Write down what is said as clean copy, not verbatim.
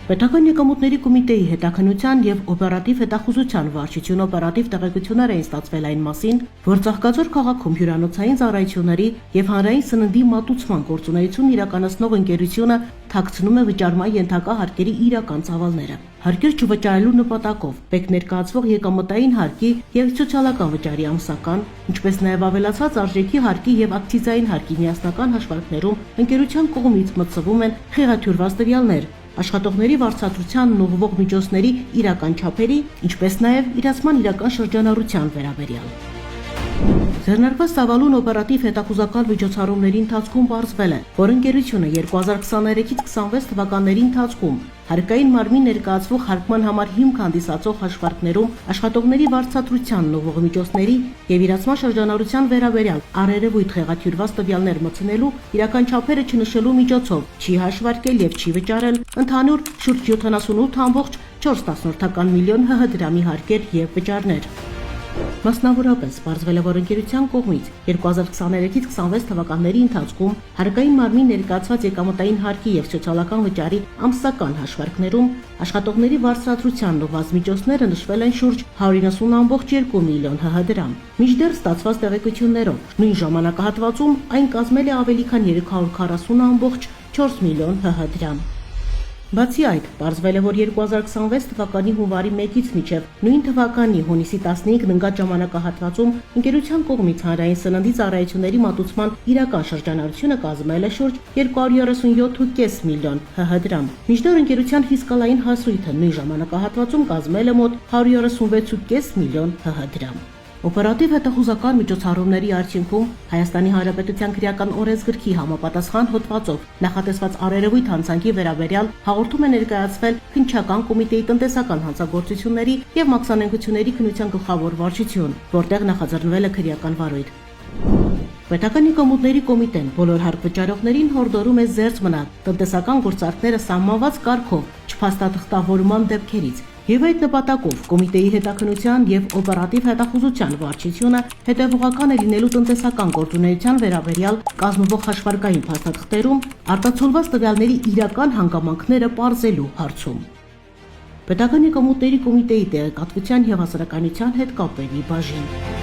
Պետական եկամուտների կոմիտեի հետաքննության եւ օպերատիվ հետախուզության վարչություն օպերատիվ տեղեկություններ էին ստացվել այն մասին, որ Ծաղկաձոր քաղաքում հյուրանոցային ծառայությունների եւ հանրային սննդի մատուցման գործունեություն իրականացնող ընկերությունը թաքցնում է վճարման ենթակա հարկերի իրական ծավալները։ Հարկեր չվճարելու նպատակով պետք ներկայացվող եկամտային հարկի եւ սոցիալական վճարի ամսական, ինչպես նաեւ ավելացած արժեքի հարկի եւ ակցիզային հարկի միասնական հաշվարկներում ընկերության կողմից մտցվում են խեղաթյուրված տվյալներ աշխատողների վարձատրությանն ուղղվող միջոցների իրական չափերի, ինչպես նաև իրացման իրական շրջանառության վերաբերյալ։ Ձեռնարկված ծավալուն օպերատիվ հետախուզական միջոցառումների ընթացքում պարզվել է, որ ընկերությունը 2023-ից 26 թվականների ընթացքում հարկային մարմին ներկայացվող հարկման համար հիմք հանդիսացող հաշվարկներում աշխատողների վարձատրությանն ուղղող միջոցների եւ իրացման շրջանառության վերաբերյալ առերևույթ խեղաթյուրված տվյալներ մտցնելու իրական չափերը չնշելու միջոցով չի հաշվարկել եւ չի վճարել ընդհանուր շուրջ 78.4 միլիոն ՀՀ դրամի հարկեր եւ վճարներ։ Մասնավորապես պարզվել է, որ ընկերության կողմից 2023-ից 26 թվականների ընթացքում հարկային մարմին ներկայացված եկամտային հարկի եւ սոցիալական վճարի ամսական հաշվարկներում աշխատողների վարձատրությանն ուղղված միջոցները նշվել են շուրջ 190.2 միլիոն ՀՀ դրամ։ Մինչդեռ ստացված տեղեկություններով նույն ժամանակահատվածում այն կազմել է ավելի քան 340.4 միլիոն ՀՀ դրամ։ Բացի այդ, պարզվել է, որ 2026 թվականի հունվարի 1-ից մինչև նույն թվականի հունիսի 15-ն ընկած ժամանակահատվածում ընկերության կողմից հանրային սննդի ծառայությունների մատուցման իրական շրջանառությունը կազմել է շուրջ 237.5 միլիոն ՀՀ դրամ։ Մինչդեռ ընկերության ֆիսկալային հասույթը նույն ժամանակահատվածում կազմել է մոտ 136.5 միլիոն ՀՀ դրամ։ Օպերատիվ հետախուզական միջոցառումների արդյունքում Հայաստանի Հանրապետության քրեական օրենսգրքի համապատասխան հոդվածով նախատեսված առերևույթ հանցանքի վերաբերյալ հաղորդում է ներկայացվել քննչական կոմիտեի տնտեսական հանցագործությունների եւ մաքսանենգությունների քննության գլխավոր վարչություն, որտեղ նախաձեռնվել է քրեական վարույթ։ Պետական եկամուտների կոմիտեն բոլոր հարկվճարողներին հորդորում է զերծ մնալ տնտեսական գործարքները սահմանված կարգով չփաստաթղթավորման դեպքերից։ Եվ այդ նպատակով կոմիտեի հետաքննության եւ օպերատիվ հետախուզության վարչությունը հետևողական է լինելու տնտեսական գործունեության վերաբերյալ կազմվող հաշվարկային փաստաթղթերում արտացոլված տվյալների իրական հանգամանքները պարզելու հարցում։ Պետական եկամուտների կոմիտեի տեղեկատվության եւ հասարակայնության հետ կապերի բաժին։